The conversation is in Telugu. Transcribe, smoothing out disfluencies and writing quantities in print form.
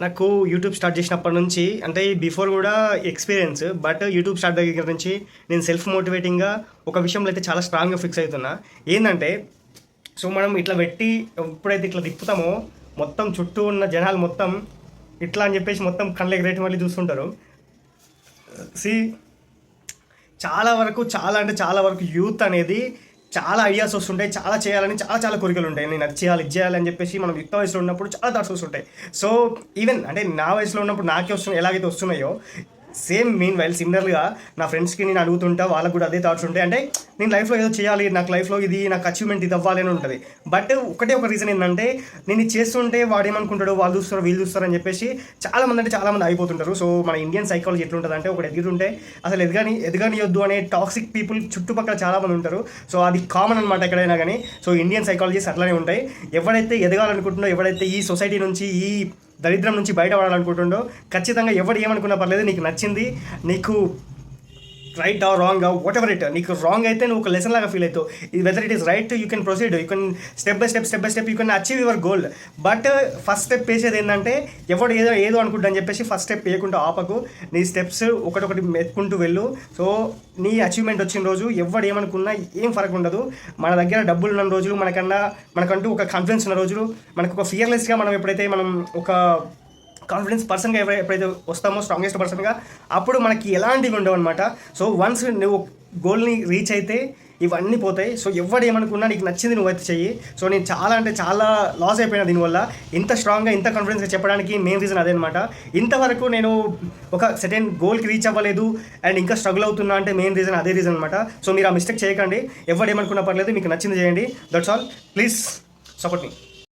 నాకు యూట్యూబ్ స్టార్ట్ చేసినప్పటి నుంచి అంటే బిఫోర్ కూడా ఎక్స్పీరియన్స్, బట్ యూట్యూబ్ స్టార్ట్ దగ్గర నుంచి నేను సెల్ఫ్ మోటివేటింగ్గా ఒక విషయంలో అయితే చాలా స్ట్రాంగ్గా ఫిక్స్ అవుతున్నా. ఏంటంటే సో మనం ఇట్లా పెట్టి ఎప్పుడైతే ఇట్లా తిప్పుతామో మొత్తం చుట్టూ ఉన్న జనాలు మొత్తం ఇట్లా అని చెప్పేసి మొత్తం కళ్ళ ఎగరేటి మళ్ళీ చూస్తుంటారు. సి చాలా వరకు యూత్ అనేది చాలా ఐడియాస్ వస్తుంటాయి, చాలా చేయాలని చాలా కోరికలు ఉంటాయి. నేను అది చేయాలి ఇది చేయాలి అని చెప్పేసి మనం యుక్త వయసులో ఉన్నప్పుడు చాలా థాట్స్ వస్తుంటాయి. సో ఈవెన్ అంటే నా వయసులో ఉన్నప్పుడు నాకే వస్తున్నాయి, ఎలాగైతే వస్తున్నాయో సేమ్ మీన్ వైల్ సిమిలర్గా నా ఫ్రెండ్స్కి నేను అడుగుతుంటా, వాళ్ళకు కూడా అదే థాట్స్ ఉంటాయి. అంటే నేను లైఫ్లో ఏదో చేయాలి, నాకు లైఫ్లో ఇది నాకు అచీవ్మెంట్ ఇది అవ్వాలి అని ఉంటుంది. బట్ ఒక రీజన్ ఏంటంటే నేను ఇది చేస్తుంటే వాడు ఏమనుకుంటాడు, వాళ్ళు చూస్తారు వీళ్ళు చూస్తారు అని చెప్పేసి చాలామంది అయిపోతుంటారు. సో మన ఇండియన్ సైకాలజీ ఎట్లుంటుంది అంటే ఒకటి ఎదుగుతుంటే అసలు ఎదగనియొద్దు అనే టాక్సిక్ పీపుల్ చుట్టుపక్కల చాలామంది ఉంటారు. సో అది కామన్ అనమాట ఎక్కడైనా కానీ. సో ఇండియన్ సైకాలజీస్ అట్లానే ఉంటాయి. ఎవరైతే ఎదగాలనుకుంటున్నారో, ఎవరైతే ఈ సొసైటీ నుంచి ఈ దరిద్రం నుంచి బయటపడాలనుకుంటుండో ఖచ్చితంగా ఎవరు ఏమనుకున్నా పర్లేదు, నీకు నచ్చింది, నీకు right are wrong what ever it, నీకు రాంగ్ అయితే నువ్వు ఒక లెసన్ లాగా ఫీల్ అవుతావు. Whether it is right you can proceed, you can step by step you can achieve your goal. But first step వేసేది ఏంటంటే ఎవడు ఏదో అనుకుంటా అని చెప్పేసి ఫస్ట్ స్టెప్ వేయకుండా ఆపకు, నీ స్టెప్స్ ఒకటి మెత్తుకుంటూ వెళ్ళు. సో నీ అచీవ్మెంట్ వచ్చిన రోజు ఎవడు ఏమనుకున్నా ఏం ఫరక్ ఉండదు. మన దగ్గర డబ్బులు ఉన్న రోజులు, మనకంటూ ఒక కాన్ఫిడెన్స్ ఉన్న రోజులు, మనకు ఒక ఫియర్లెస్గా మనం ఎప్పుడైతే మనం ఒక కాన్ఫిడెన్స్ పర్సన్గా ఎప్పుడైతే వస్తామో, స్ట్రాంగెస్ట్ పర్సన్గా, అప్పుడు మనకి ఎలాంటివి ఉండవు అనమాట. సో వన్స్ నువ్వు గోల్ని రీచ్ అయితే ఇవన్నీ పోతాయి. సో ఎవడు ఏమనుకున్నా నీకు నచ్చింది నువ్వైతే చెయ్యి. సో నేను చాలా లాస్ అయిపోయినా దీనివల్ల. ఇంత స్ట్రాంగ్గా ఇంత కాన్ఫిడెన్స్గా చెప్పడానికి మెయిన్ రీజన్ అదే అనమాట. ఇంతవరకు నేను ఒక సెటైన్ గోల్కి రీచ్ అవ్వలేదు అండ్ ఇంకా స్ట్రగుల్ అవుతున్నా అంటే మెయిన్ రీజన్ అదే రీజన్ అనమాట. సో మీరు ఆ మిస్టేక్ చేయకండి. ఎవడు ఏమనుకున్నా పర్లేదు, మీకు నచ్చింది చేయండి. That's all. Please support me.